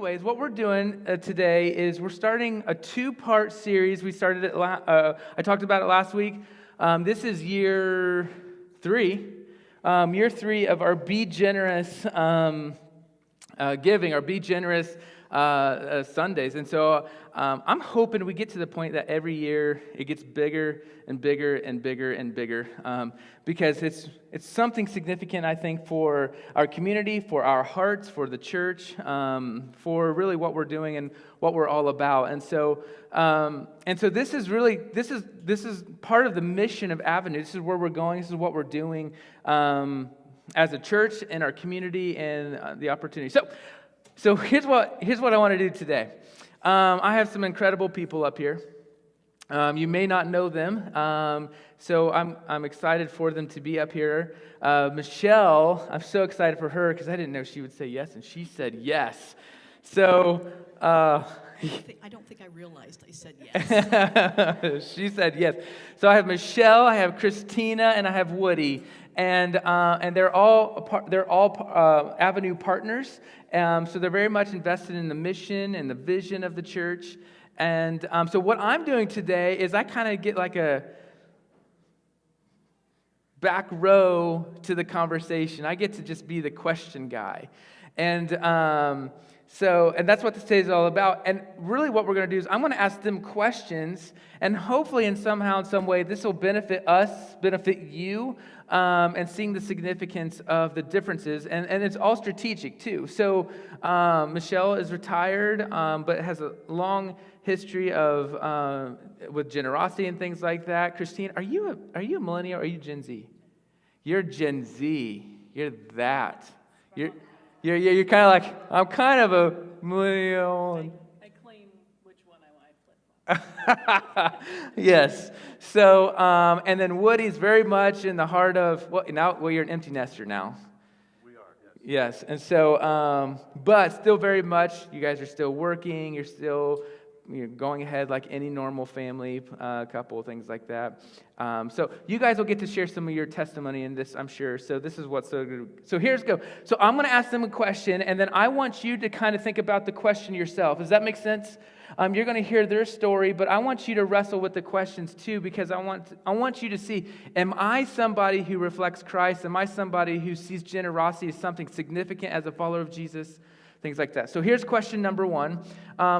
anyways, what we're doing today is we're starting a two-part series. We started it, I talked about it last week. This is year 3. Year 3 of our Be Generous giving, our Be Generous Sundays. And so I'm hoping we get to the point that every year it gets bigger and bigger and bigger and bigger, because it's something significant, I think, for our community, for our hearts, for the church, for really what we're doing and what we're all about. And so this is really this is part of the mission of Avenue. This is where we're going. This is what we're doing as a church in our community and the opportunity. So here's what I want to do today. I have some incredible people up here. You may not know them, so I'm excited for them to be up here. Michelle, I'm so excited for her because I didn't know she would say yes, and she said yes. So I don't think I realized I said yes. She said yes. So I have Michelle, I have Christina, and I have Woody. And they're all Avenue partners, so they're very much invested in the mission and the vision of the church. And so what I'm doing today is I kind of get like a back row to the conversation. I get to just be the question guy, and that's what this day is all about. And really what we're going to do is I'm going to ask them questions, and hopefully in some way this will benefit us, benefit you, and seeing the significance of the differences. And it's all strategic too. So Michelle is retired, but has a long history of with generosity and things like that. Christine, are you a millennial or are you Gen Z? You're Gen Z. You're that. You're kind of like, I'm kind of a millennial. I claim which one I flip. Yes. So, and then Woody's very much in the heart of, you're an empty nester now. We are, yes. Yes. And so, but still very much, you guys are still working, you're still going ahead like any normal family couple, things like that. So you guys will get to share some of your testimony in this, I'm sure. So this is what's so good. So here's go. So I'm going to ask them a question, and then I want you to kind of think about the question yourself. Does that make sense? You're going to hear their story, but I want you to wrestle with the questions too, because I want you to see, am I somebody who reflects Christ? Am I somebody who sees generosity as something significant as a follower of Jesus? Things like that. So here's question number 1.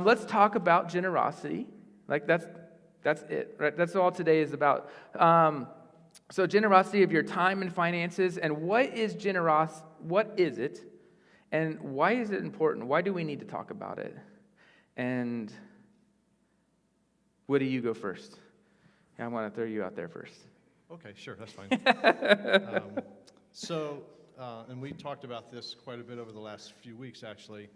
Let's talk about generosity. Like that's it, right? That's all today is about. So generosity of your time and finances, and what is generosity? What is it? And why is it important? Why do we need to talk about it? And Woody, you go first. I want to throw you out there first. Okay, sure, that's fine. And we talked about this quite a bit over the last few weeks, actually.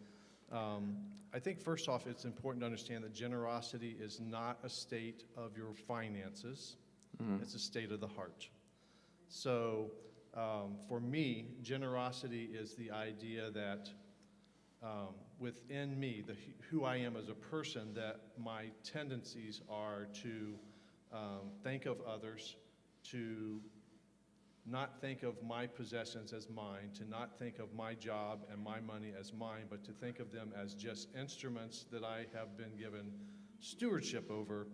I think first off, it's important to understand that generosity is not a state of your finances. Mm-hmm. It's a state of the heart. So for me, generosity is the idea that within me, who I am as a person, that my tendencies are to think of others, to not think of my possessions as mine, to not think of my job and my money as mine, but to think of them as just instruments that I have been given stewardship over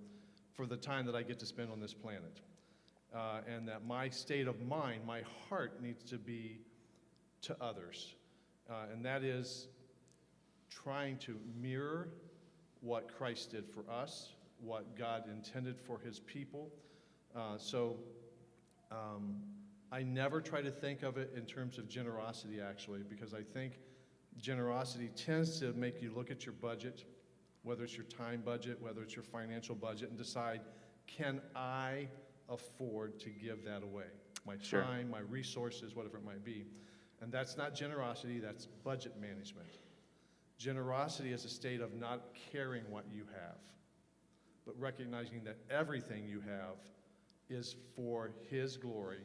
for the time that I get to spend on this planet. And that my state of mind, my heart, needs to be to others. And that is trying to mirror what Christ did for us, what God intended for his people. I never try to think of it in terms of generosity, actually, because I think generosity tends to make you look at your budget, whether it's your time budget, whether it's your financial budget, and decide, can I afford to give that away? My time, my resources, whatever it might be. And that's not generosity, that's budget management. Generosity is a state of not caring what you have, but recognizing that everything you have is for his glory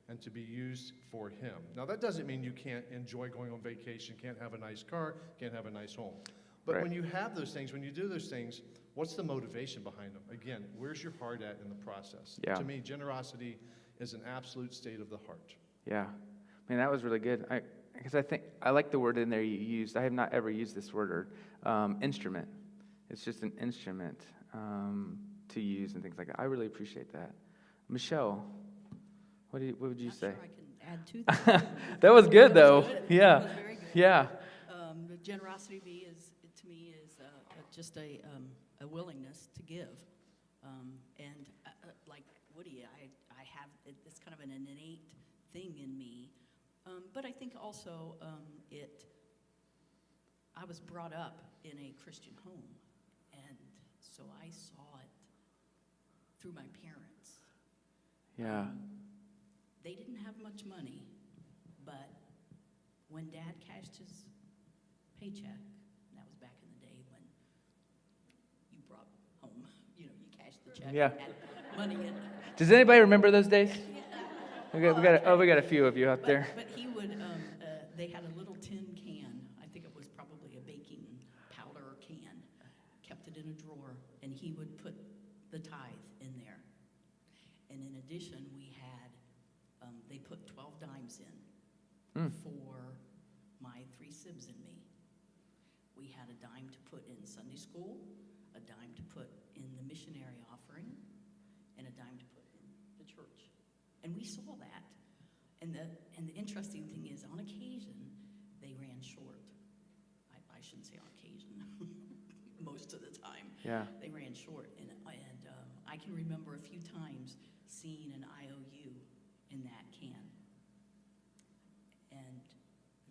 and to be used for him. Now, that doesn't mean you can't enjoy going on vacation, can't have a nice car, can't have a nice home. But when you have those things, when you do those things, what's the motivation behind them? Again, where's your heart at in the process? Yeah. To me, generosity is an absolute state of the heart. Yeah. Man, that was really good. because I think I like the word in there you used. I have not ever used this word, instrument. It's just an instrument to use and things like that. I really appreciate that. Michelle, what would you Not say? sure I can add to that. That was good, though. That was good. Yeah. That was very good. Yeah. The generosity to me is just a willingness to give. And like Woody, I have it's kind of an innate thing in me. But I think also I was brought up in a Christian home, and so I saw it through my parents. Yeah. They didn't have much money, but when Dad cashed his paycheck, and that was back in the day when you brought home, you cashed the check Yeah. and had money in it. Does anybody remember those days? We got a few of you out there. But he would, they had a little tin can, I think it was probably a baking powder can, kept it in a drawer, and he would put the tithe in there. And in addition, we had, they put 12 dimes in for my 3 sibs and me. We had a dime to put in Sunday school, a dime to put in the missionary offering, and a dime to put in the church. And we saw that. And the interesting thing is, on occasion, they ran short. I shouldn't say on occasion. Most of the time. Yeah. They ran short. And I can remember a few times seeing an IOU in that can. And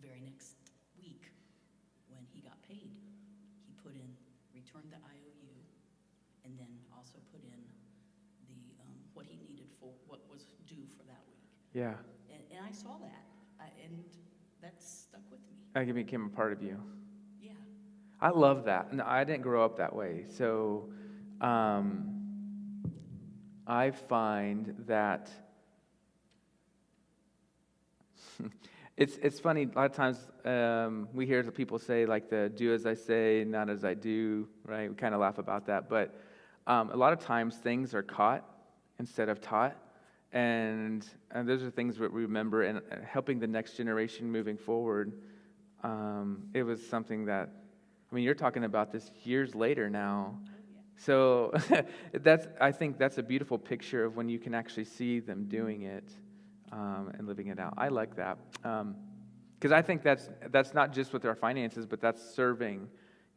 the very next week, when he got paid, he returned the IOU, and then also put in the what he needed for what was due for that week. Yeah. And I saw that, and that stuck with me. That became a part of you. Yeah. I love that. No, I didn't grow up that way. So I find that it's funny. A lot of times we hear the people say like the "do as I say, not as I do." Right? We kind of laugh about that, but a lot of times things are caught instead of taught, and those are things that we remember. And helping the next generation moving forward, it was something that, I mean, you're talking about this years later now. So I think that's a beautiful picture of when you can actually see them doing it and living it out. I like that because I think that's not just with our finances, but that's serving.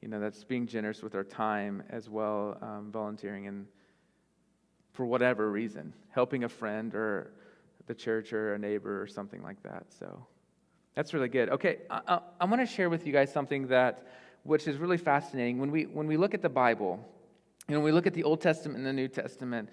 That's being generous with our time as well, volunteering and for whatever reason, helping a friend or the church or a neighbor or something like that. So that's really good. Okay, I want to share with you guys something which is really fascinating. When we look at the Bible, when we look at the Old Testament and the New Testament,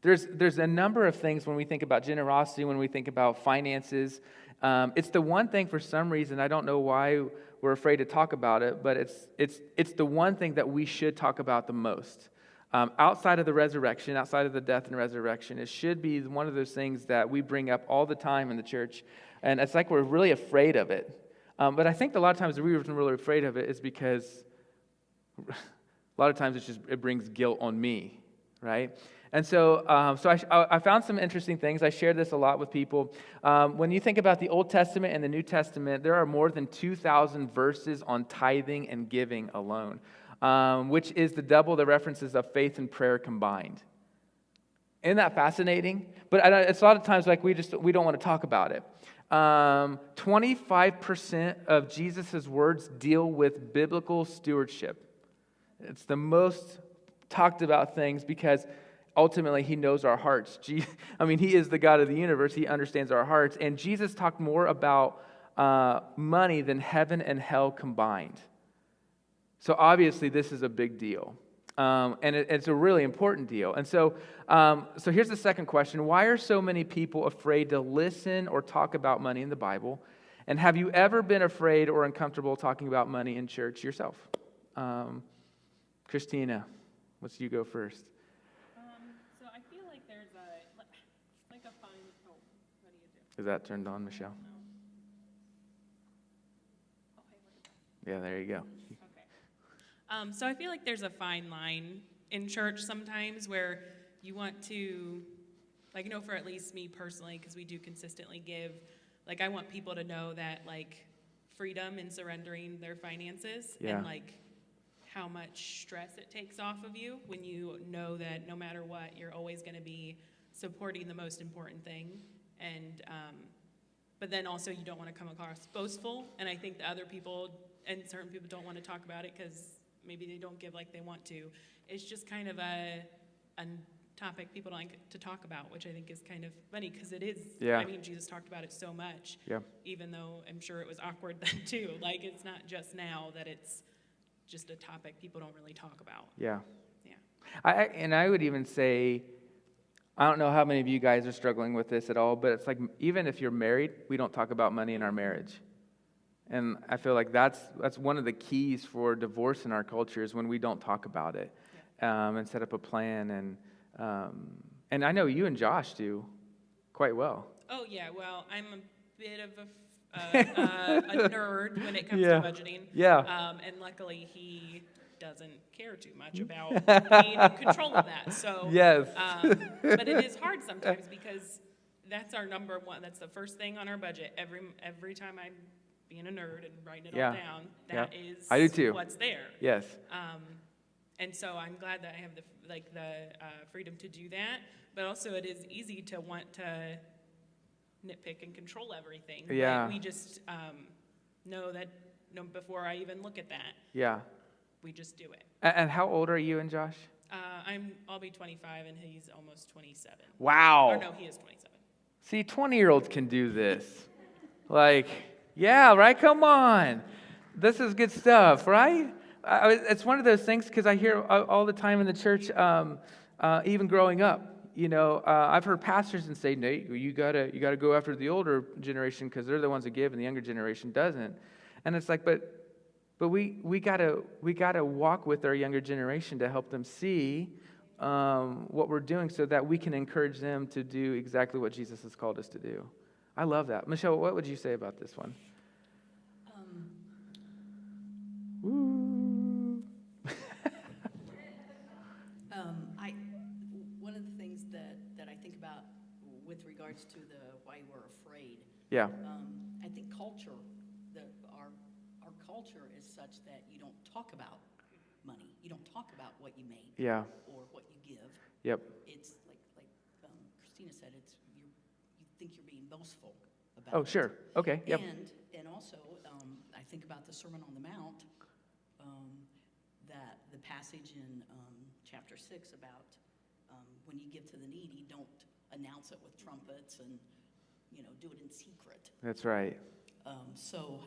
there's a number of things when we think about generosity, when we think about finances. It's the one thing for some reason, I don't know why we're afraid to talk about it, but it's the one thing that we should talk about the most. Outside of the resurrection, outside of the death and resurrection, it should be one of those things that we bring up all the time in the church, and it's like we're really afraid of it. But I think a lot of times the reason we're really afraid of it is because a lot of times it brings guilt on me, right? And so I found some interesting things. I shared this a lot with people. When you think about the Old Testament and the New Testament, there are more than 2,000 verses on tithing and giving alone, which is double the references of faith and prayer combined. Isn't that fascinating? But it's a lot of times like we don't want to talk about it. 25% of Jesus' words deal with biblical stewardship. It's the most talked about things because ultimately he knows our hearts. He is the God of the universe. He understands our hearts. And Jesus talked more about money than heaven and hell combined. So obviously this is a big deal. And it's a really important deal. And so here's the second question. Why are so many people afraid to listen or talk about money in the Bible? And have you ever been afraid or uncomfortable talking about money in church yourself? Christina, let's you go first. So I feel like there's a fine, what do you do? Is that turned on, Michelle? No. Okay, what is that? Yeah, there you go. Okay. So I feel like there's a fine line in church sometimes where you want to Like, I know for at least me personally, because we do consistently give, like, I want people to know that, like, freedom in surrendering their finances Yeah. and, like, how much stress it takes off of you when you know that no matter what, you're always going to be supporting the most important thing. And, but then also you don't want to come across boastful. And I think the other people and certain people don't want to talk about it because maybe they don't give like they want to. It's just kind of a topic people don't like to talk about, which I think is kind of funny because it is. Yeah. I mean, Jesus talked about it so much, Yeah. even though I'm sure it was awkward then too. Like, it's not just now that it's just a topic people don't really talk about. Yeah. Yeah. I would even say, I don't know how many of you guys are struggling with this at all, but it's like, even if you're married, we don't talk about money in our marriage. And I feel like that's one of the keys for divorce in our culture is when we don't talk about it, and set up a plan. And I know you and Josh do quite well. Oh, yeah. Well, I'm a bit of a nerd when it comes Yeah. to budgeting. Yeah. And luckily, he doesn't care too much about being in control of that. So, Yes. But it is hard sometimes because that's our number one. That's the first thing on our budget. Every time I'm being a nerd and writing it Yeah. all down, that is I do too. what's there. Yes. And so I'm glad that I have the freedom to do that. But also, it is easy to want to nitpick and control everything. Yeah. But we just know that before I even look at that, Yeah. we just do it. And how old are you and Josh? I'll be 25 and he's almost 27. Wow. Or no, he is 27. See, 20-year-olds can do this. Like, yeah, right? Come on. This is good stuff, right? It's one of those things because I hear all the time in the church, even growing up. You know, I've heard pastors and say, Nate, you gotta go after the older generation because they're the ones that give and the younger generation doesn't. And it's like, but we gotta walk with our younger generation to help them see what we're doing so that we can encourage them to do exactly what Jesus has called us to do. I love that. Michelle, what would you say about this one? Woo. One of the things that I think about with regards to why we're afraid. Yeah. I think culture, our culture is such that you don't talk about money. You don't talk about what you make. Yeah. Or what you give. Yep. It's like Christina said. You think you're being boastful about. Oh, sure. Okay. Yep. And also, I think about the Sermon on the Mount, that the passage in chapter 6 about when you give to the needy, don't announce it with trumpets and do it in secret. That's right. So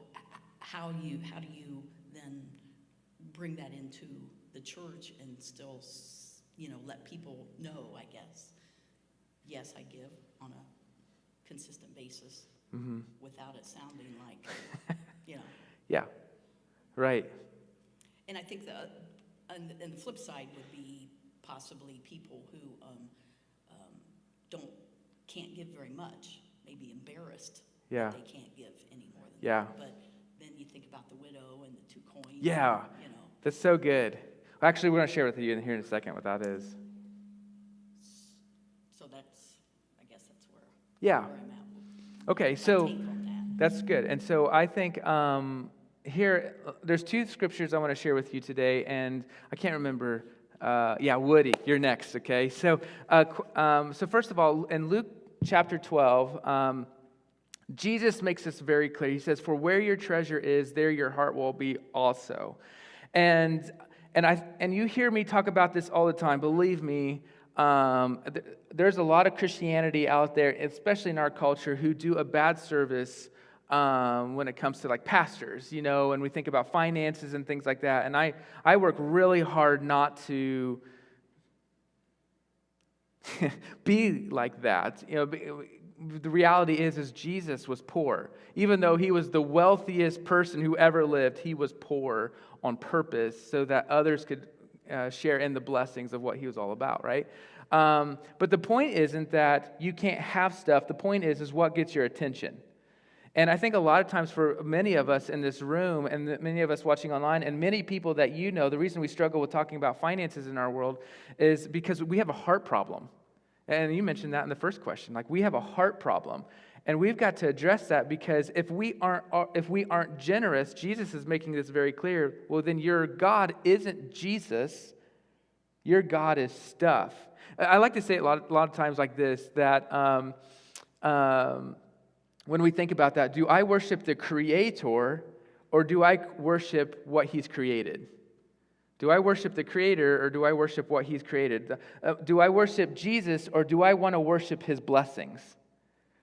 how do you then bring that into the church and still let people know? I guess yes, I give on a consistent basis. Mm-hmm. Without it sounding like, Yeah, right. And I think and the flip side would be possibly people who can't give very much, maybe embarrassed Yeah. that they can't give any more than Yeah. that. But then you think about the widow and the 2 coins. Yeah. And, That's so good. Actually, we're going to share with you here in a second what that is. so I guess that's where Yeah. I'm at. Okay, My so take on that. that's good. And so I think here, there's 2 scriptures I want to share with you today, and I can't remember. Woody, you're next, okay? So first of all, in Luke chapter 12, Jesus makes this very clear. He says, "For where your treasure is, there your heart will be also." And you hear me talk about this all the time. Believe me, there's a lot of Christianity out there, especially in our culture, who do a bad service when it comes to like pastors, and we think about finances and things like that. And I work really hard not to be like that. The reality is Jesus was poor. Even though he was the wealthiest person who ever lived, he was poor on purpose so that others could share in the blessings of what he was all about, right? But the point isn't that you can't have stuff. The point is what gets your attention. And I think a lot of times for many of us in this room and many of us watching online and many people that the reason we struggle with talking about finances in our world is because we have a heart problem. And you mentioned that in the first question. Like, we have a heart problem. And we've got to address that, because if we aren't generous, Jesus is making this very clear. Well, then your God isn't Jesus. Your God is stuff. I like to say it a lot of times like this, that when we think about that, do I worship the Creator, or do I worship what He's created? Do I worship the Creator, or do I worship what He's created? Do I worship Jesus, or do I want to worship His blessings?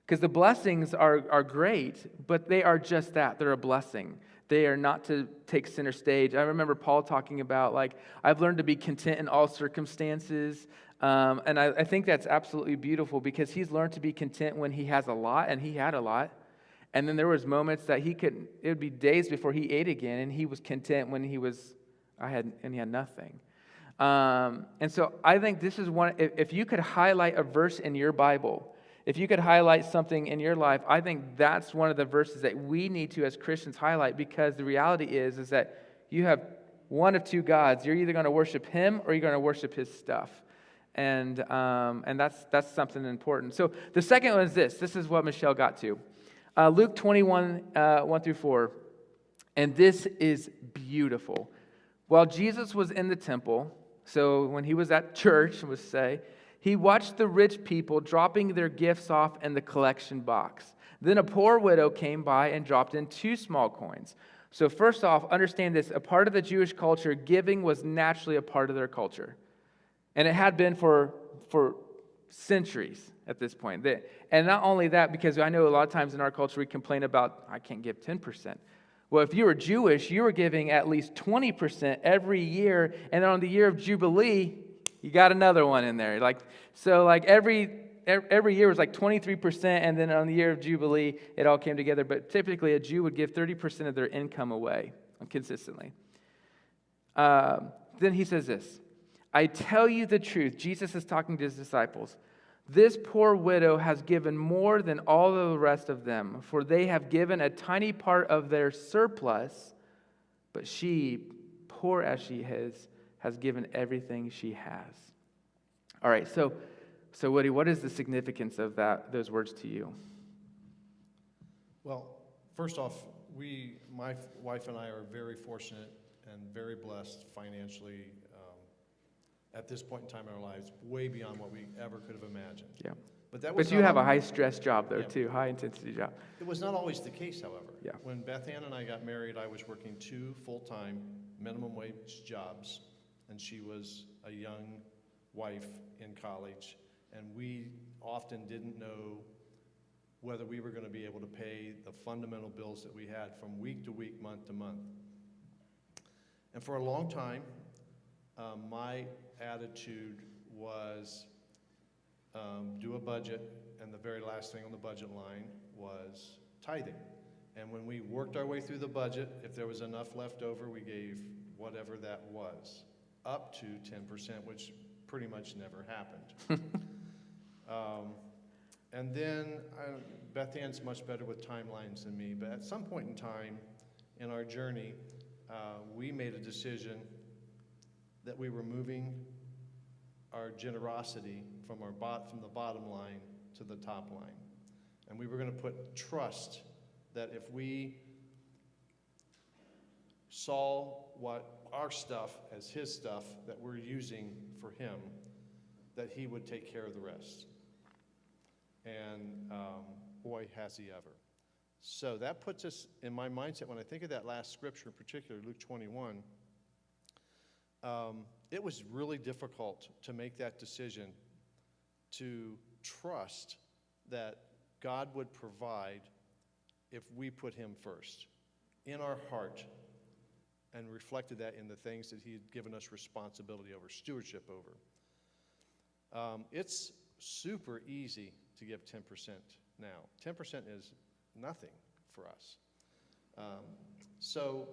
Because the blessings are great, but they are just that. They're a blessing. They are not to take center stage. I remember Paul talking about, like, I've learned to be content in all circumstances. And I think that's absolutely beautiful, because he's learned to be content when he has a lot, and he had a lot. And then there was moments that it would be days before he ate again, and he was content when he had nothing. And so I think this is one, if you could highlight a verse in your Bible, if you could highlight something in your life, I think that's one of the verses that we need to, as Christians, highlight, because the reality is that you have one of two gods. You're either going to worship Him, or you're going to worship His stuff. And that's something important. So the second one is this. This is what Michelle got to. Luke 21, 1 through 4. And this is beautiful. While Jesus was in the temple, so when he was at church, we'll say, he watched the rich people dropping their gifts off in the collection box. Then a poor widow came by and dropped in 2 small coins. So first off, understand this. A part of the Jewish culture, giving was naturally a part of their culture. And it had been for centuries at this point. And not only that, because I know a lot of times in our culture we complain about, I can't give 10%. Well, if you were Jewish, you were giving at least 20% every year. And on the year of Jubilee, you got another one in there. Every year was like 23%, and then on the year of Jubilee, it all came together. But typically, a Jew would give 30% of their income away consistently. Then he says this, I tell you the truth. Jesus is talking to his disciples. This poor widow has given more than all of the rest of them, for they have given a tiny part of their surplus, but she, poor as she is, has given everything she has. All right, so Woody, what is the significance of those words to you? Well, first off, my wife and I are very fortunate and very blessed financially at this point in time in our lives, way beyond what we ever could have imagined. Yeah. But you have a high-stress job, though, Yeah. too, high-intensity job. It was not always the case, however. Yeah. When Beth Ann and I got married, I was working 2 full-time minimum wage jobs, and she was a young wife in college, and we often didn't know whether we were going to be able to pay the fundamental bills that we had from week to week, month to month. And for a long time, my attitude was do a budget, and the very last thing on the budget line was tithing. And when we worked our way through the budget, if there was enough left over, we gave whatever that was, up to 10%, which pretty much never happened. And then Beth Ann's much better with timelines than me, but at some point in time in our journey, we made a decision that we were moving our generosity from the bottom line to the top line. And we were going to put trust that if we saw what our stuff as his stuff that we're using for him, that he would take care of the rest. And boy, has he ever. So that puts us in my mindset, when I think of that last scripture in particular, Luke 21, it was really difficult to make that decision to trust that God would provide if we put him first in our heart and reflected that in the things that he had given us responsibility over, stewardship over. It's super easy to give 10% now. 10% is nothing for us. So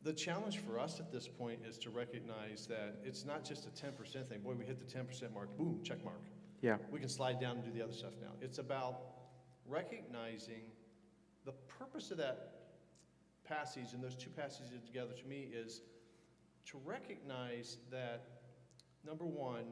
the challenge for us at this point is to recognize that it's not just a 10% thing. Boy, we hit the 10% mark, boom, check mark. Yeah. We can slide down and do the other stuff now. It's about recognizing the purpose of that passage, and those 2 passages together to me, is to recognize that, number one,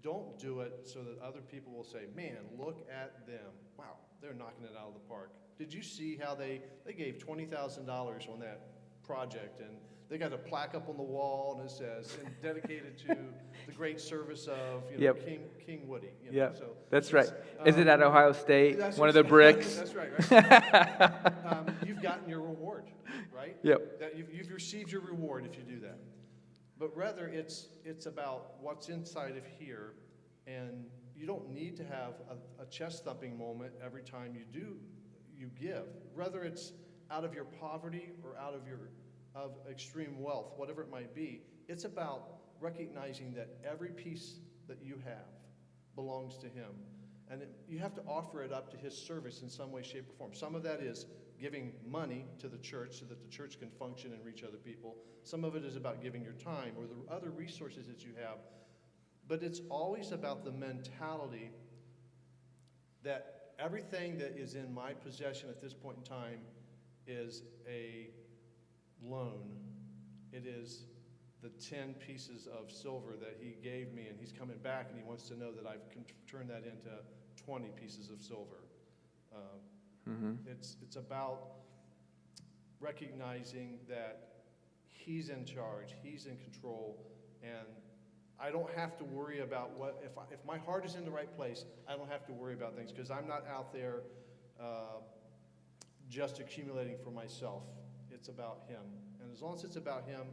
Don't do it so that other people will say, man, look at them. Wow, they're knocking it out of the park. Did you see how they gave $20,000 on that project, and they got a plaque up on the wall, and it says, and dedicated to the great service of, Yep. King Woody. Yep, So that's right. it's, Is it at Ohio State? that's One of the right. bricks? That's right, right? You've gotten your reward, right? Yep. That you've received your reward if you do that. But rather, it's about what's inside of here, and you don't need to have a chest-thumping moment every time you give. Whether it's out of your poverty or out of of extreme wealth, whatever it might be, it's about recognizing that every piece that you have belongs to Him. And you have to offer it up to His service in some way, shape, or form. Some of that is giving money to the church so that the church can function and reach other people. Some of it is about giving your time or the other resources that you have. But it's always about the mentality that everything that is in my possession at this point in time is a loan. It is the 10 pieces of silver that He gave me, and He's coming back, and He wants to know that I've turned that into 20 pieces of silver. It's about recognizing that He's in charge, He's in control, and I don't have to worry about if my heart is in the right place, I don't have to worry about things, because I'm not out there just accumulating for myself. It's about Him. And as long as it's about Him,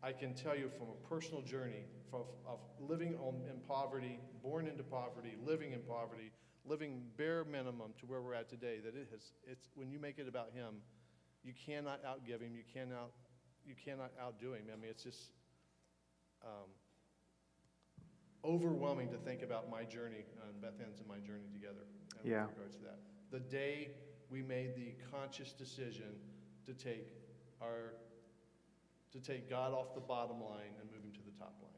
I can tell you from a personal journey of living in poverty, born into poverty, living in poverty, living bare minimum to where we're at today, that it's when you make it about Him, you cannot outgive Him, you cannot outdo Him. I mean, it's just overwhelming to think about my journey, Beth Ann's and my journey together with regards to that. The day we made the conscious decision to take God off the bottom line and move Him to the top line.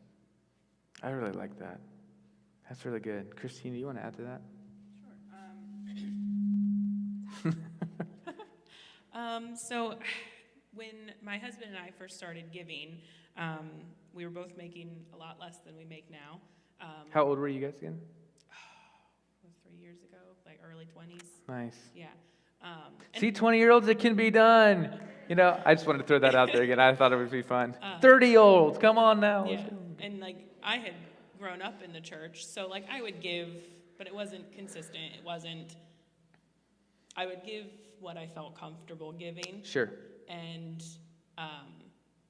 I really like that. That's really good. Christina, you want to add to that? Sure. So when my husband and I first started giving, we were both making a lot less than we make now. How old were you guys again? 3 years ago, like early 20s. Nice. Yeah. See, 20-year-olds, it can be done. I just wanted to throw that out there again. I thought it would be fun. 30-year-olds, come on now. Yeah, and I had grown up in the church, so I would give, but it wasn't consistent. I would give what I felt comfortable giving. Sure. And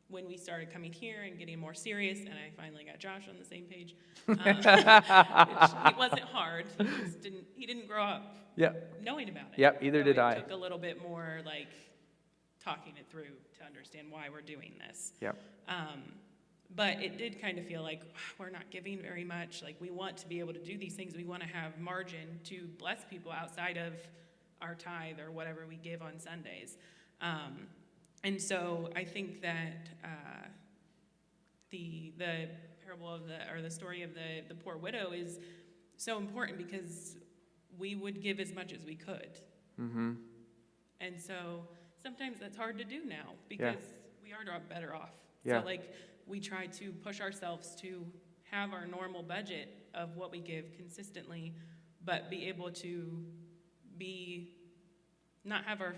when we started coming here and getting more serious, and I finally got Josh on the same page, which it wasn't hard. He didn't grow up knowing about it. Yep, either did I. It took a little bit more talking it through to understand why we're doing this. Yep. But it did kind of feel like we're not giving very much. We want to be able to do these things. We want to have margin to bless people outside of our tithe or whatever we give on Sundays. And so I think that the parable of the story of the poor widow is so important, because we would give as much as we could. Mm-hmm. And so sometimes that's hard to do now, because we are better off. Yeah. So we try to push ourselves to have our normal budget of what we give consistently, but be able to not have our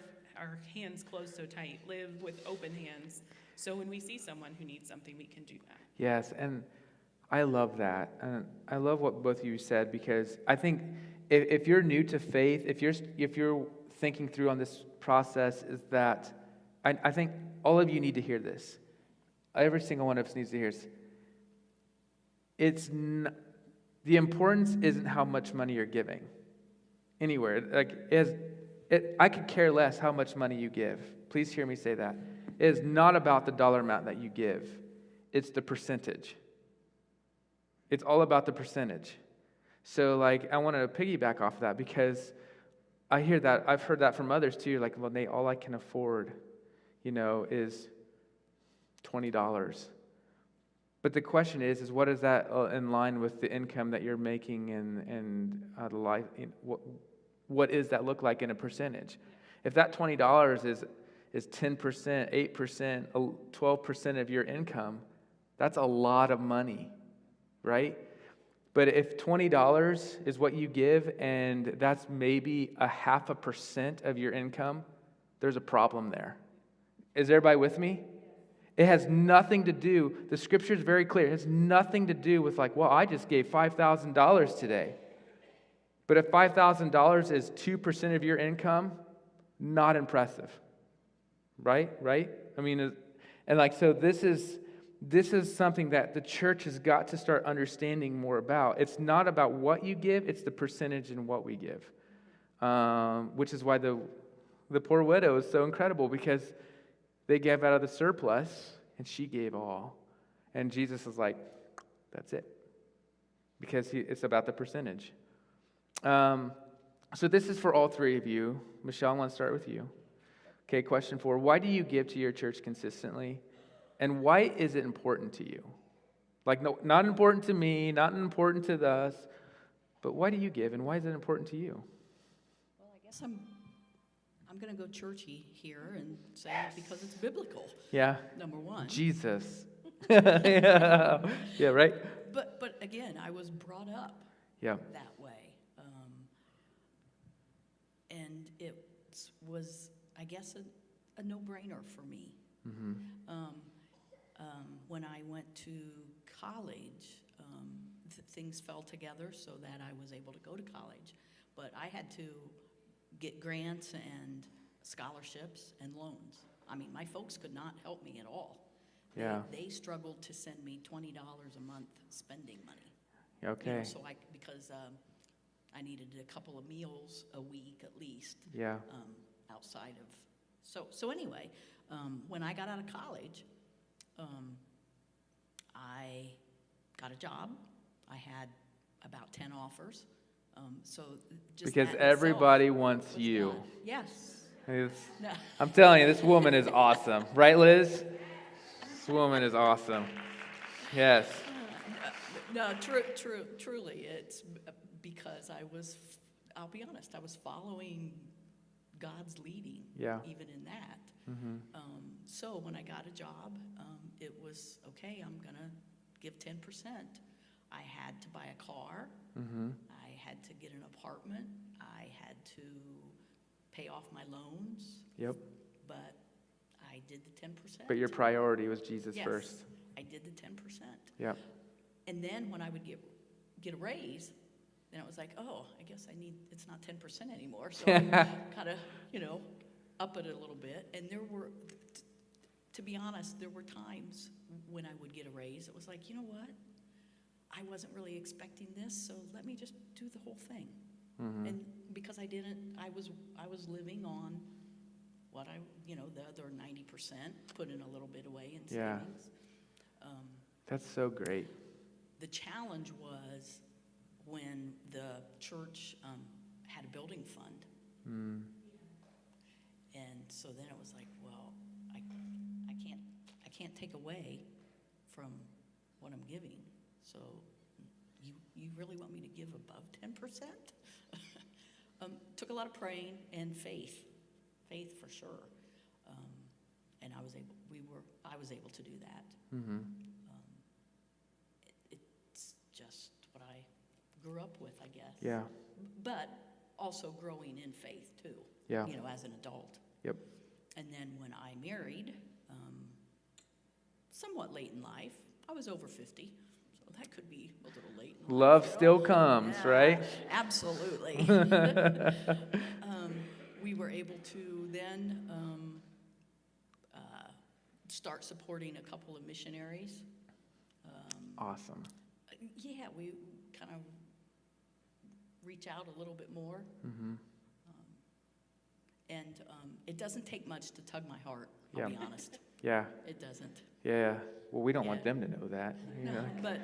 hands closed so tight, live with open hands. So when we see someone who needs something, we can do that. Yes, and I love that. And I love what both of you said, because I think if you're new to faith, if you're thinking through on this process, is that I think all of you need to hear this. Every single one of us needs to hear this. The importance isn't how much money you're giving anywhere. I could care less how much money you give. Please hear me say that. It is not about the dollar amount that you give. It's the percentage. It's all about the percentage. So, I want to piggyback off of that, because I hear that. I've heard that from others too. Well, Nate, all I can afford, is $20. But the question is what is that in line with the income that you're making and the life? What does that look like in a percentage? If that $20 is 10%, 8%, 12% of your income, that's a lot of money, right? But if $20 is what you give, and that's maybe 0.5% of your income, there's a problem there. Is everybody with me? It has nothing to do, the scripture is very clear, it has nothing to do with like, well, I just gave $5,000 today. But if $5,000 is 2% of your income, not impressive. Right? I mean, and like, so this is something that the church has got to start understanding more about. It's not about what you give, it's the percentage in what we give. Which is why the poor widow is so incredible, because they gave out of the surplus, and she gave all. And Jesus is like, that's it. Because it's about the percentage. So this is for all three of you. Michelle, I want to start with you. Okay, question 4. Why do you give to your church consistently? And why is it important to you? Like, no, not important to me, not important to us, but why do you give, and why is it important to you? Well, I guess I'm going to go churchy here and say because it's biblical. Yeah. Number one. Jesus. Yeah, right? But again, I was brought up that way. And it was, I guess, a no-brainer for me. Mm-hmm. When I went to college, things fell together so that I was able to go to college. But I had to get grants and scholarships and loans. I mean, my folks could not help me at all. Yeah. They struggled to send me $20 a month spending money. Okay. You know, so because I needed a couple of meals a week at least. Yeah. Outside of, so anyway, when I got out of college, I got a job. I had about 10 offers. So just because that everybody itself wants was you. fun. Yes. No. I'm telling you, this woman is awesome. Right, Liz? This woman is awesome. Yes. No, truly, it's because I'll be honest, I was following God's leading, even in that. Mm-hmm. So when I got a job, it was, okay, I'm going to give 10%. I had to buy a car. Mm-hmm. I had to get an apartment. I had to pay off my loans. Yep. But I did the 10%. But your priority was Jesus first. I did the 10%. Yep. And then when I would get a raise, then it was like, oh, I guess it's not 10% anymore. So I kind of, up it a little bit. And there were, to be honest, there were times when I would get a raise. It was like, you know what? I wasn't really expecting this, so let me just do the whole thing. Mm-hmm. And because I was living on what the other 90%, putting a little bit away in savings. That's so great. The challenge was when the church had a building fund. Mm. And so then it was like, well, I can't take away from what I'm giving. So you really want me to give above 10%? Took a lot of praying and faith for sure. And I was able to do that. Mm-hmm. It's just what I grew up with, I guess. Yeah. But also growing in faith too. Yeah. As an adult. Yep. And then when I married, somewhat late in life, I was over 50, so that could be a little late in life. Love still comes, right? Absolutely. We were able to then start supporting a couple of missionaries. Awesome. Yeah, we kind of reach out a little bit more. Mm-hmm. And it doesn't take much to tug my heart, I'll be honest. Yeah. It doesn't. Yeah. Well, we don't want them to know that. No, but,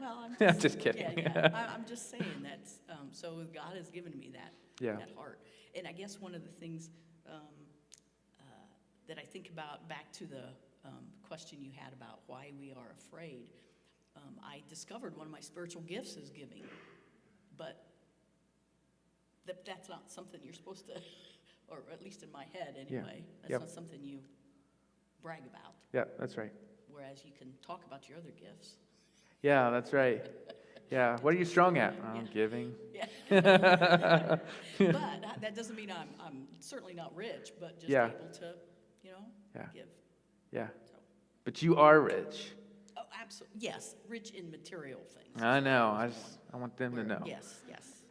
I'm just, just kidding. I'm just saying that. So God has given me that heart. And I guess one of the things that I think about, back to the question you had about why we are afraid, I discovered one of my spiritual gifts is giving. But that's not something you're supposed to, or at least in my head anyway, that's not something you brag about. Yeah, that's right. Whereas you can talk about your other gifts. Yeah, that's right. Yeah. What are you strong at? I'm Yeah. giving. Yeah. Yeah. But that doesn't mean I'm certainly not rich, but just Yeah. able to, Yeah. give. Yeah. So, But you are rich. oh, absolutely, yes, rich in material things. I is where know. was I want them to going. know. Yes, yes.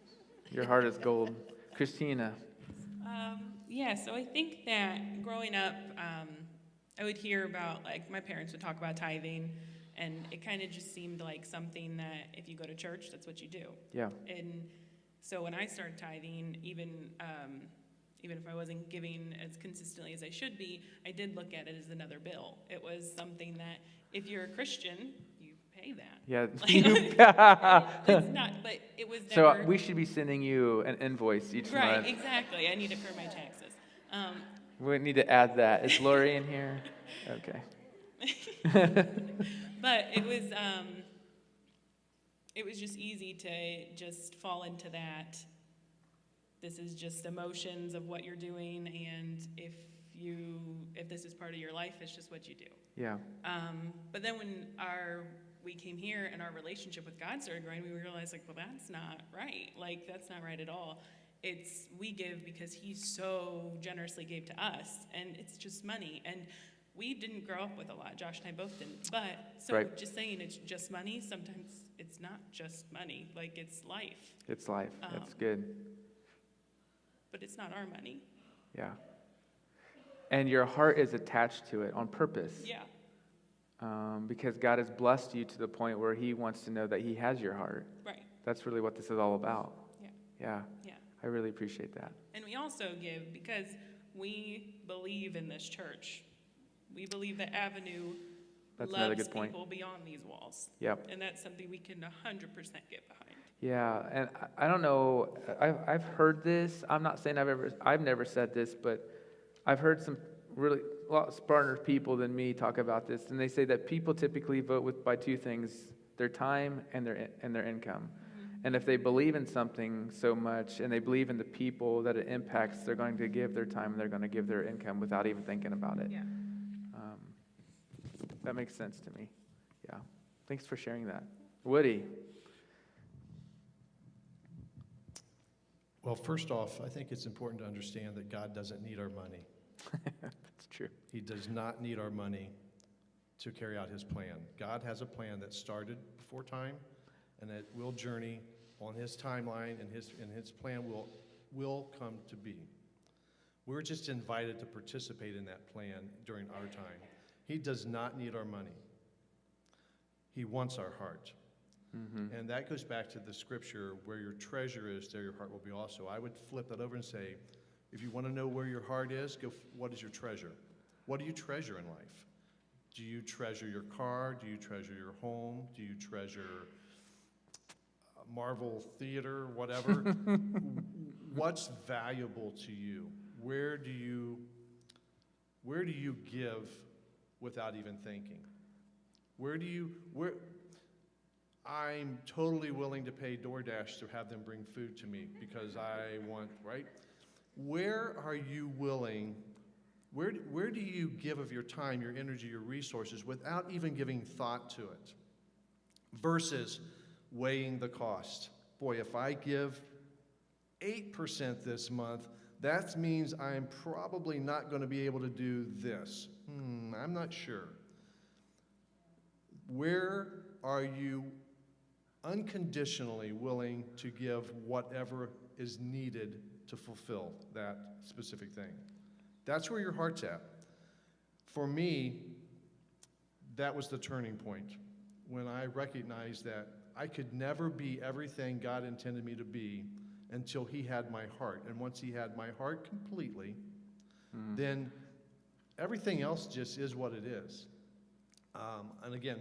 Your heart is gold. Christina. Yeah, so I think that growing up, I would hear about, like, my parents would talk about tithing, and it kind of just seemed like something that if you go to church, that's what you do. Yeah. And so when I started tithing, even if I wasn't giving as consistently as I should be, I did look at it as another bill. It was something that if you're a Christian, you pay that. Yeah. It's not, but it was So never. we should be sending you an invoice each Right, month. exactly. I need it for my taxes. We need to add that. Is Lori in here? Okay. But it was just easy to just fall into that. This is just emotions of what you're doing, and if this is part of your life, it's just what you do. Yeah. But then when we came here and our relationship with God started growing, we realized, like, well, that's not right. Like, that's not right at all. We give because he so generously gave to us, and it's just money. And we didn't grow up with a lot. Josh and I both didn't. But so Right. just saying it's just money, sometimes it's not just money. Like, it's life. It's life. That's good. But it's not our money. Yeah. And your heart is attached to it on purpose. Yeah. Because God has blessed you to the point where he wants to know that he has your heart. Right. That's really what this is all about. Yeah. Yeah. Yeah. I really appreciate that. And we also give because we believe in this church. We believe that Avenue That's another loves good point. people beyond these walls. Yep. And that's something we can 100% get behind. Yeah, and I don't know. I've heard this. I'm not saying I've never said this, but I've heard some really a lot smarter people than me talk about this, and they say that people typically vote by two things: their time and their income. And if they believe in something so much, and they believe in the people that it impacts, they're going to give their time and they're going to give their income without even thinking about it. Yeah. That makes sense to me. Yeah. Thanks for sharing that. Woody. Well, first off, I think it's important to understand that God doesn't need our money. That's true. He does not need our money to carry out his plan. God has a plan that started before time, and it will journey on his timeline, and his plan will come to be. We're just invited to participate in that plan during our time. He does not need our money. He wants our heart. Mm-hmm. And that goes back to the scripture, where your treasure is, there your heart will be also. I would flip that over and say, if you want to know where your heart is, what is your treasure? What do you treasure in life? Do you treasure your car? Do you treasure your home? Do you treasure Marvel Theater, whatever? What's valuable to you? Where do you give without even thinking? I'm totally willing to pay DoorDash to have them bring food to me because I want, right? Where are you willing, where do you give of your time, your energy, your resources without even giving thought to it? Versus weighing the cost. Boy, if I give 8% this month, that means I'm probably not going to be able to do this. I'm not sure. Where are you unconditionally willing to give whatever is needed to fulfill that specific thing? That's where your heart's at. For me, that was the turning point when I recognized that I could never be everything God intended me to be until he had my heart. And once he had my heart completely, then everything else just is what it is. And again,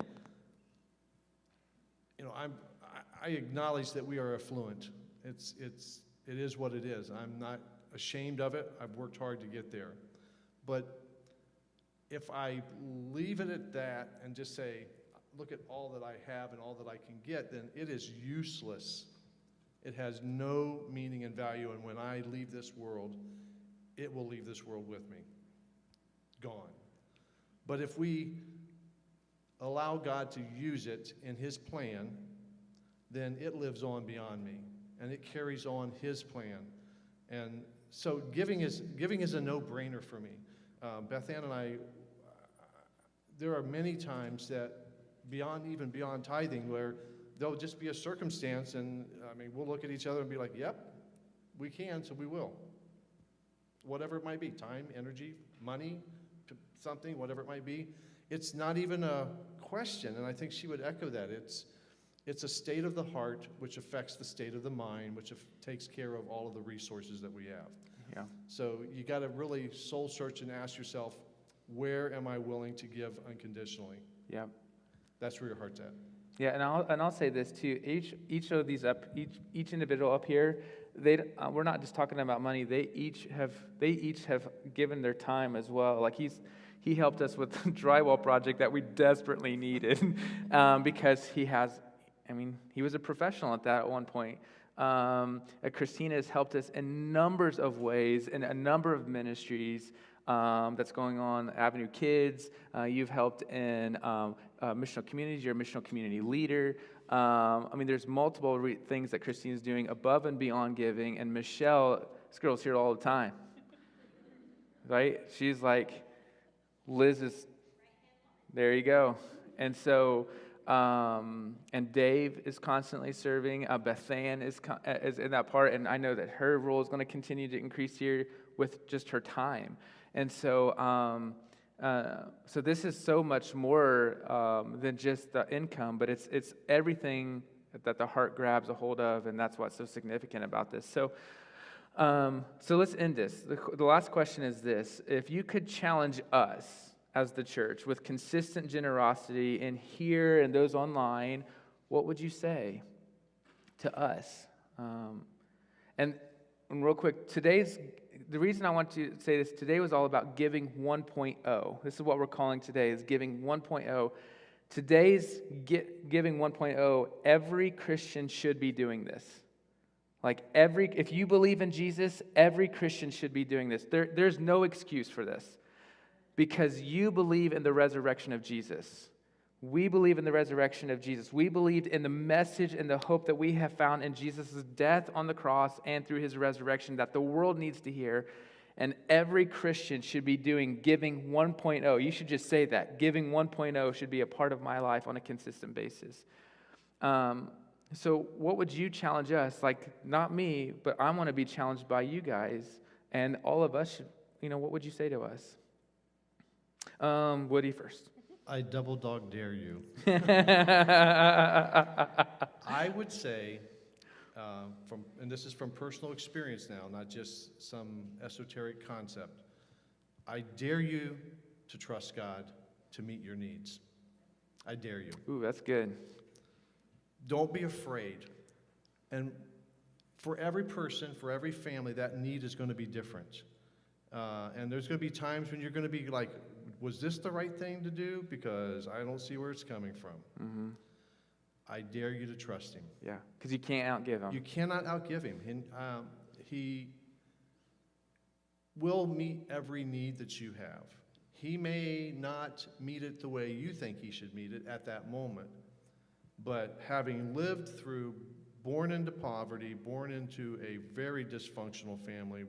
I acknowledge that we are affluent. It is what it is. I'm not ashamed of it. I've worked hard to get there. But if I leave it at that and just say, look at all that I have and all that I can get, then it is useless. It has no meaning and value, and when I leave this world, it will leave this world with me. Gone. But if we allow God to use it in his plan, then it lives on beyond me, and it carries on His plan. And so giving is a no-brainer for me. Beth Ann and I, there are many times that even beyond tithing, where there'll just be a circumstance, and I mean, we'll look at each other and be like, yep, we can, so we will. Whatever it might be, time, energy, money, something, whatever it might be. It's not even a question, and I think she would echo that. It's a state of the heart which affects the state of the mind, which takes care of all of the resources that we have. Yeah. So you got to really soul search and ask yourself, where am I willing to give unconditionally? Yeah. That's where your heart's at. Yeah, and I'll say this too. Each of these each individual up here, we're not just talking about money. They each have given their time as well. Like he helped us with the drywall project that we desperately needed, because he was a professional at that at one point. Christina has helped us in numbers of ways, in a number of ministries that's going on. Avenue Kids, you've helped in missional communities. You're a missional community leader. There's multiple things that Christina's doing above and beyond giving. And Michelle, this girl's here all the time, right? She's like, Liz is, there you go. And so, and Dave is constantly serving. Beth Ann is in that part, and I know that her role is going to continue to increase here with just her time. And so, so this is so much more than just the income, but it's everything that the heart grabs a hold of, and that's what's so significant about this. So, so let's end this. The last question is this: if you could challenge us as the church with consistent generosity in here and those online, what would you say to us? And real quick, the reason I want to say this, today was all about giving 1.0. This is what we're calling today, is giving 1.0. Today's giving 1.0, every Christian should be doing this. Like if you believe in Jesus, every Christian should be doing this. There's no excuse for this, because you believe in the resurrection of Jesus. We believe in the resurrection of Jesus. We believed in the message and the hope that we have found in Jesus' death on the cross and through his resurrection that the world needs to hear. And every Christian should be doing giving 1.0. You should just say that. Giving 1.0 should be a part of my life on a consistent basis. So what would you challenge us? Like, not me, but I want to be challenged by you guys. And all of us should, what would you say to us? Woody first. I double dog dare you. I would say, and this is from personal experience now, not just some esoteric concept, I dare you to trust God to meet your needs. I dare you. Ooh, that's good. Don't be afraid. And for every person, for every family, that need is going to be different. And there's going to be times when you're going to be like, was this the right thing to do? Because I don't see where it's coming from. Mm-hmm. I dare you to trust him. Yeah, because you can't outgive him. You cannot outgive him. He will meet every need that you have. He may not meet it the way you think he should meet it at that moment. But having lived through, born into poverty, born into a very dysfunctional family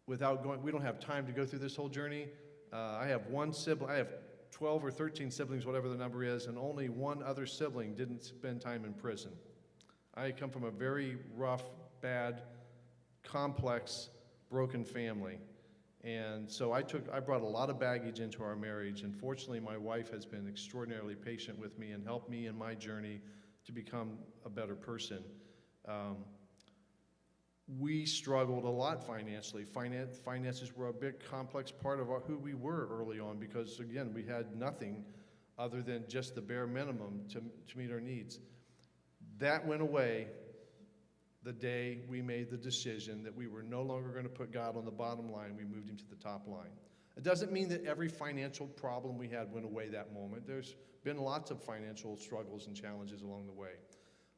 we don't have time to go through this whole journey. I have one sibling, I have 12 or 13 siblings, whatever the number is, and only one other sibling didn't spend time in prison. I come from a very rough, bad, complex, broken family. And so I brought a lot of baggage into our marriage, and fortunately my wife has been extraordinarily patient with me and helped me in my journey to become a better person. We struggled a lot financially. Finances were a big, complex part of who we were early on because, again, we had nothing other than just the bare minimum to meet our needs. That went away the day we made the decision that we were no longer going to put God on the bottom line. We moved him to the top line. It doesn't mean that every financial problem we had went away that moment. There's been lots of financial struggles and challenges along the way.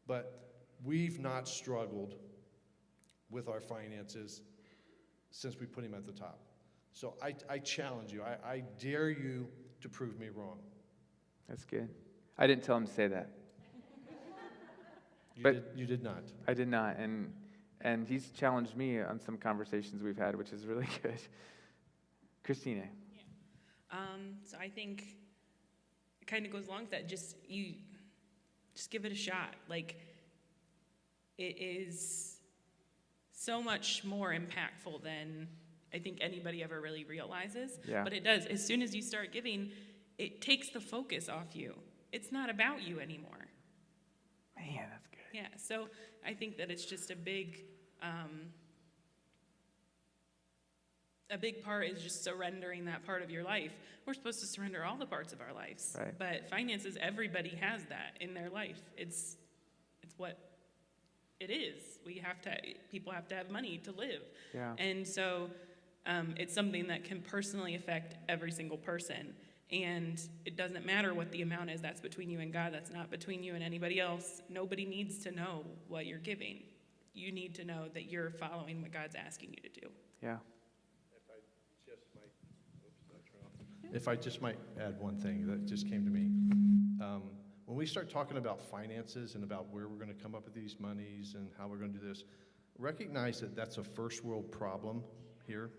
But we've not struggled with our finances since we put him at the top. So I challenge you. I dare you to prove me wrong. That's good. I didn't tell him to say that. You did not. I did not, and he's challenged me on some conversations we've had, which is really good. Christina. So I think it kind of goes along with that. Just give it a shot. Like, it is so much more impactful than I think anybody ever really realizes. Yeah. But it does. As soon as you start giving, it takes the focus off you. It's not about you anymore. Man, that's good. Yeah, so I think that it's just a big part is just surrendering that part of your life. We're supposed to surrender all the parts of our lives. Right. But finances, everybody has that in their life. It's what it is. People have to have money to live. Yeah. And so it's something that can personally affect every single person. And it doesn't matter what the amount is. That's between you and God. That's not between you and anybody else. Nobody needs to know what you're giving. You need to know that you're following what God's asking you to do. Yeah. If I just might add one thing that just came to me. When we start talking about finances and about where we're going to come up with these monies and how we're going to do this, recognize that that's a first world problem here,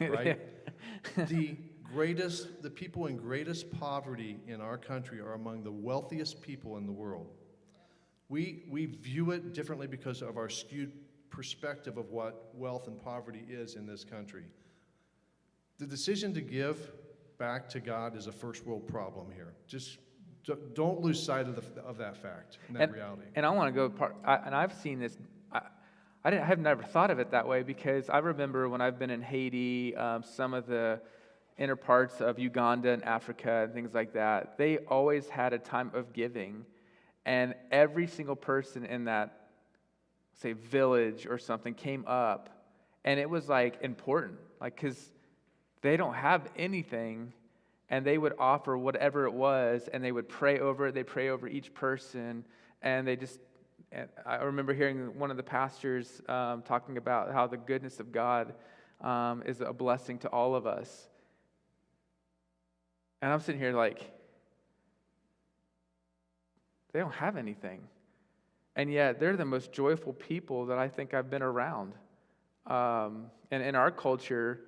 right? The people in greatest poverty in our country are among the wealthiest people in the world. We view it differently because of our skewed perspective of what wealth and poverty is in this country. The decision to give back to God is a first world problem here. Just don't lose sight of that fact and that reality. And I want to go and I've seen this. I have never thought of it that way, because I remember when I've been in Haiti, some of the inner parts of Uganda and Africa and things like that, they always had a time of giving, and every single person in that, say, village or something came up, and it was like important, like, because they don't have anything, and they would offer whatever it was, and they would pray over it. They pray over each person, and and I remember hearing one of the pastors talking about how the goodness of God is a blessing to all of us. And I'm sitting here like, they don't have anything. And yet they're the most joyful people that I think I've been around. And in our culture,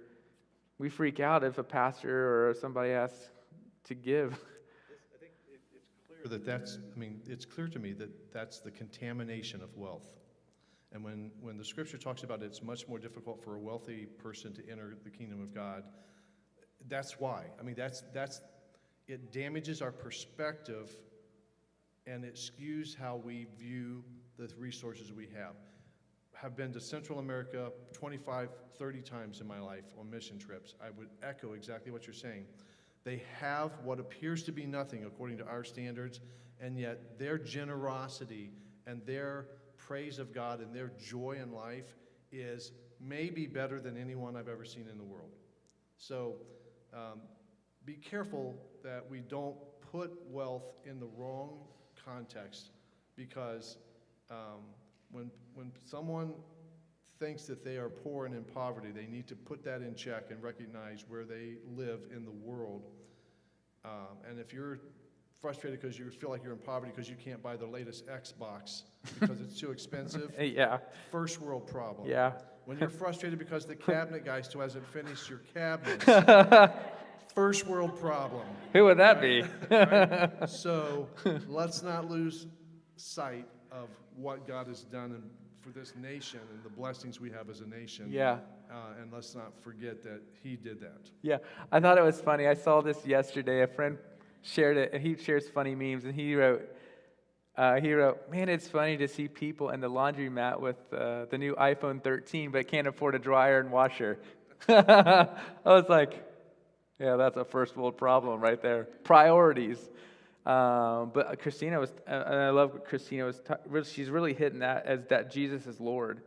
we freak out if a pastor or somebody asks to give. I think it's clear it's clear to me that that's the contamination of wealth. And when the scripture talks about it's much more difficult for a wealthy person to enter the kingdom of God, that's why. It damages our perspective, and it skews how we view the resources we have. I've been to Central America 25, 30 times in my life on mission trips. I would echo exactly what you're saying. They have what appears to be nothing according to our standards, and yet their generosity and their praise of God and their joy in life is maybe better than anyone I've ever seen in the world. So be careful that we don't put wealth in the wrong context, because when someone thinks that they are poor and in poverty, they need to put that in check and recognize where they live in the world. And if you're frustrated because you feel like you're in poverty because you can't buy the latest Xbox because it's too expensive, Yeah. first world problem. Yeah. When you're frustrated because the cabinet guy still hasn't finished your cabinets, first world problem. Who would that be? Right? So let's not lose sight of what God has done for this nation and the blessings we have as a nation. Yeah. And let's not forget that He did that. Yeah. I thought it was funny. I saw this yesterday. A friend shared it, and he shares funny memes, and he wrote, man, it's funny to see people in the laundromat with the new iPhone 13 but can't afford a dryer and washer. I was like, yeah, that's a first world problem right there. Priorities. But Christina was, and I love what Christina was, she's really hitting that as that Jesus is Lord.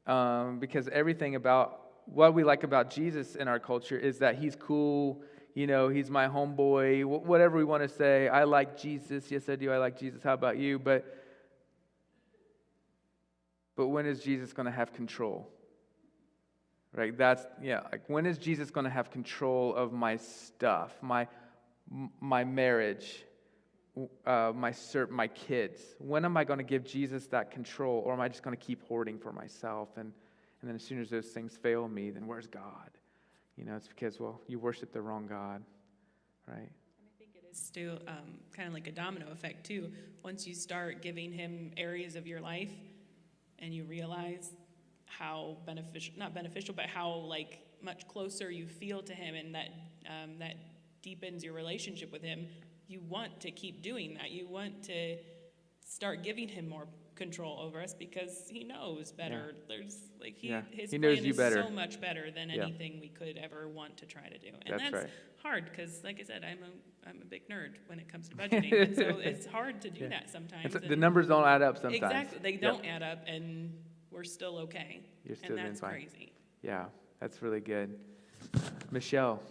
Because everything about what we like about Jesus in our culture is that He's cool, He's my homeboy, whatever we want to say. I like Jesus. Yes, I do. I like Jesus. How about you? But when is Jesus going to have control? Right? When is Jesus going to have control of my stuff, my marriage? my kids? When am I going to give Jesus that control, or am I just going to keep hoarding for myself? And then as soon as those things fail me, then where's God? It's because, well, you worship the wrong God, right? And I think it is still kind of like a domino effect too. Once you start giving him areas of your life, and you realize how not beneficial, but how like much closer you feel to him, and that deepens your relationship with him, you want to keep doing that. You want to start giving him more control over us because he knows better. Yeah. There's like his He knows plan you is better. so much better than Yeah. anything we could ever want to try to do. And That's right. hard because, like I said, I'm a big nerd when it comes to budgeting, and so it's hard to do that sometimes. The and numbers don't add up sometimes. exactly, they Yep. don't add up, and we're still okay. You're still and doing that's fine. crazy. Yeah, that's really good. Michelle.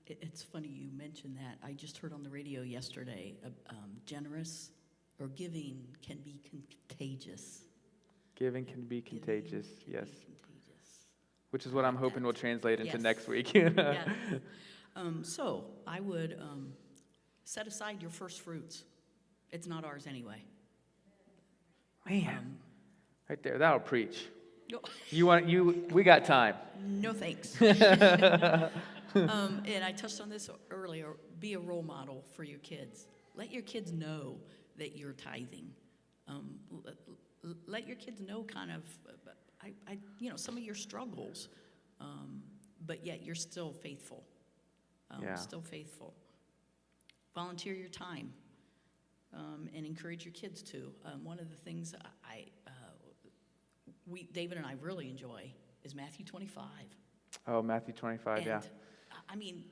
It's funny you mentioned that. I just heard on the radio yesterday, generous or giving can be contagious. Giving can be contagious, Giving can yes. be contagious. Which is what I'm hoping will translate into Yes. next week. Yeah. So I would set aside your first fruits. It's not ours anyway. Man, right there, that'll preach. No, We got time. no thanks. And I touched on this earlier. Be a role model for your kids. Let your kids know that you're tithing. Let your kids know kind of, some of your struggles, but yet you're still faithful. Still faithful. Volunteer your time, and encourage your kids to. One of the things David and I really enjoy is Matthew 25. Oh, Matthew 25, yeah. I mean,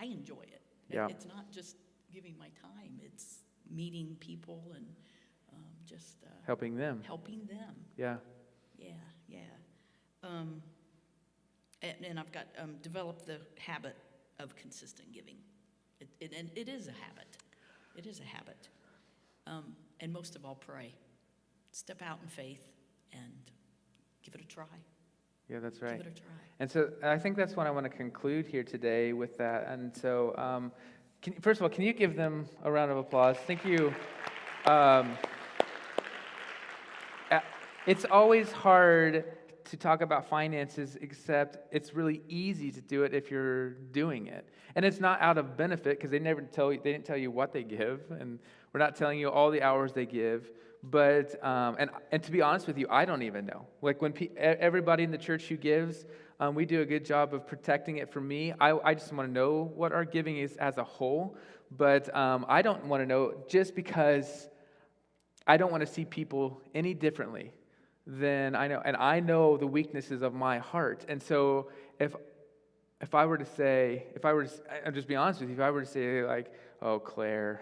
I enjoy it. Yeah. It's not just giving my time. It's meeting people and just Helping them. helping them. Yeah. Yeah. And I've got developed the habit of consistent giving. And it is a habit. It is a habit. And most of all, pray. Step out in faith and give it a try. Yeah, that's right. Give it a try. And so I think that's what I want to conclude here today with that. And so, first of all, can you give them a round of applause? Thank you. It's always hard to talk about finances, except it's really easy to do it if you're doing it. And it's not out of benefit because they didn't tell you what they give, and we're not telling you all the hours they give. But and to be honest with you, I don't even know. Like when everybody in the church who gives, we do a good job of protecting it from me. I just want to know what our giving is as a whole, but I don't want to know just because I don't want to see people any differently than I know, and I know the weaknesses of my heart. And so if I were to I'll just be honest with you, if I were to say like, "Oh, Claire,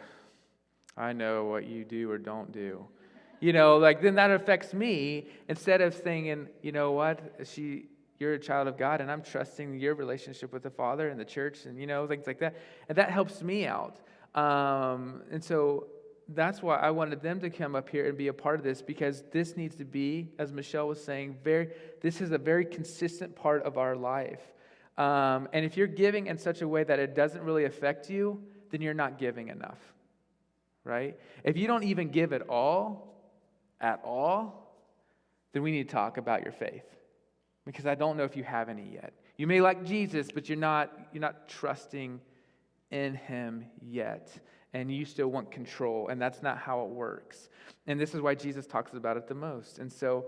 I know what you do or don't do," then that affects me instead of saying, you know what, you're a child of God and I'm trusting your relationship with the Father and the church and, things like that. And that helps me out. And so that's why I wanted them to come up here and be a part of this, because this needs to be, as Michelle was saying, this is a very consistent part of our life. And if you're giving in such a way that it doesn't really affect you, then you're not giving enough, right? If you don't even give at all, then we need to talk about your faith, because I don't know if you have any yet. You may like Jesus, but you're not trusting in him yet, and you still want control, and that's not how it works. And this is why Jesus talks about it the most. And so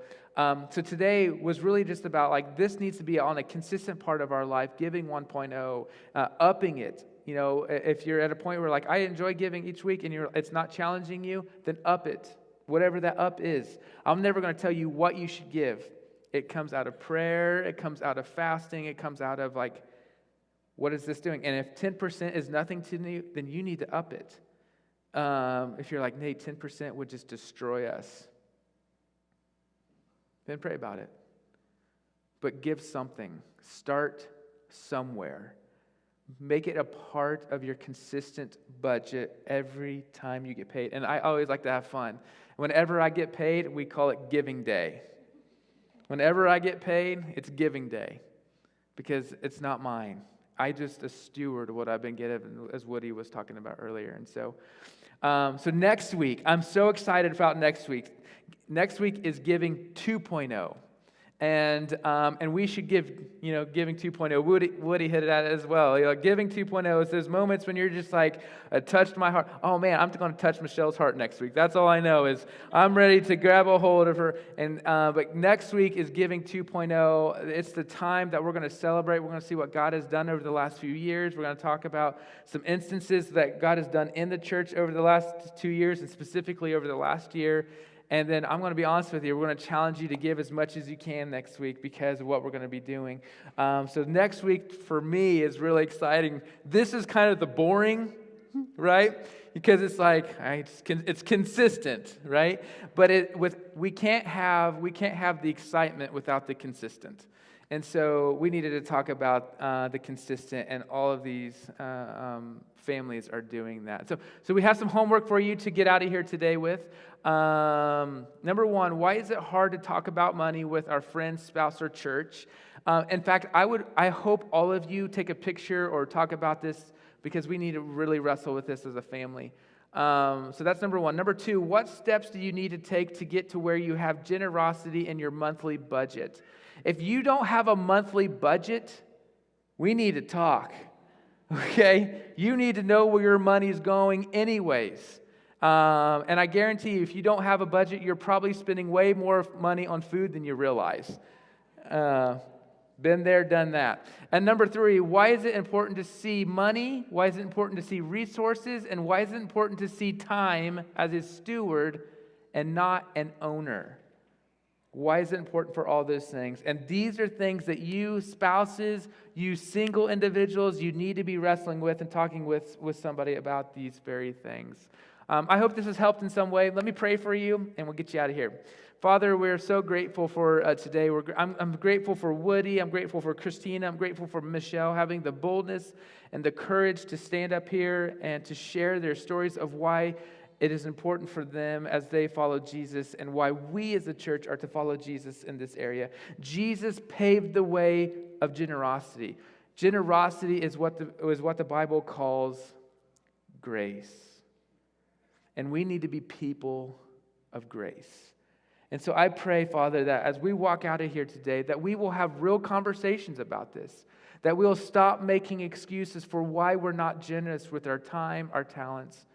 today was really just about this needs to be on a consistent part of our life, giving 1.0, upping it. If you're at a point where I enjoy giving each week and it's not challenging you, then up it. Whatever that up is. I'm never going to tell you what you should give. It comes out of prayer. It comes out of fasting. It comes out of what is this doing? And if 10% is nothing to you, then you need to up it. If you're like, Nate, 10% would just destroy us, then pray about it. But give something. Start somewhere. Make it a part of your consistent budget every time you get paid. And I always like to have fun. Whenever I get paid, we call it Giving Day. Whenever I get paid, it's Giving Day, because it's not mine. I just a steward of what I've been given, as Woody was talking about earlier. And so, so next week, I'm so excited about next week. Next week is Giving 2.0. And we should give, Giving 2.0. Woody hit it at it as well. Giving 2.0 is those moments when you're just like, it touched my heart. Oh man, I'm going to touch Michelle's heart next week. That's all I know is I'm ready to grab a hold of her. And but next week is Giving 2.0. It's the time that we're going to celebrate. We're going to see what God has done over the last few years. We're going to talk about some instances that God has done in the church over the last 2 years, and specifically over the last year. And then I'm going to be honest with you, we're going to challenge you to give as much as you can next week because of what we're going to be doing. So next week for me is really exciting. This is kind of the boring, right? Because it's like it's consistent, right? But we can't have the excitement without the consistent. And so we needed to talk about the consistent, and all of these families are doing that. So we have some homework for you to get out of here today with. Number one, why is it hard to talk about money with our friends, spouse, or church? In fact, I hope all of you take a picture or talk about this because we need to really wrestle with this as a family. So that's number one. Number two, what steps do you need to take to get to where you have generosity in your monthly budget? If you don't have a monthly budget, we need to talk, okay? You need to know where your money's going anyways. And I guarantee you, if you don't have a budget, you're probably spending way more money on food than you realize. Been there, done that. And number three, why is it important to see money? Why is it important to see resources? And why is it important to see time as a steward and not an owner? Why is it important for all those things? And these are things that you spouses, you single individuals, you need to be wrestling with and talking with somebody about these very things. I hope this has helped in some way. Let me pray for you, and we'll get you out of here. Father, we're so grateful for today. I'm grateful for Woody. I'm grateful for Christina. I'm grateful for Michelle having the boldness and the courage to stand up here and to share their stories of why it is important for them as they follow Jesus, and why we as a church are to follow Jesus in this area. Jesus paved the way of generosity. Generosity is what the Bible calls grace. And we need to be people of grace. And so I pray, Father, that as we walk out of here today, that we will have real conversations about this, that we'll stop making excuses for why we're not generous with our time, our talents,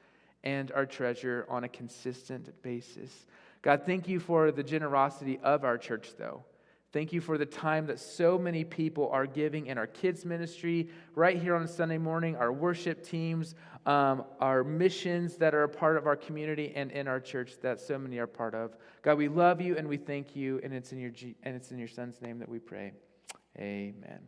and our treasure on a consistent basis. God, thank you for the generosity of our church, though. Thank you for the time that so many people are giving in our kids' ministry, right here on a Sunday morning, our worship teams, our missions that are a part of our community, and in our church that so many are part of. God, we love you and we thank you, and it's in your Son's name that we pray. Amen.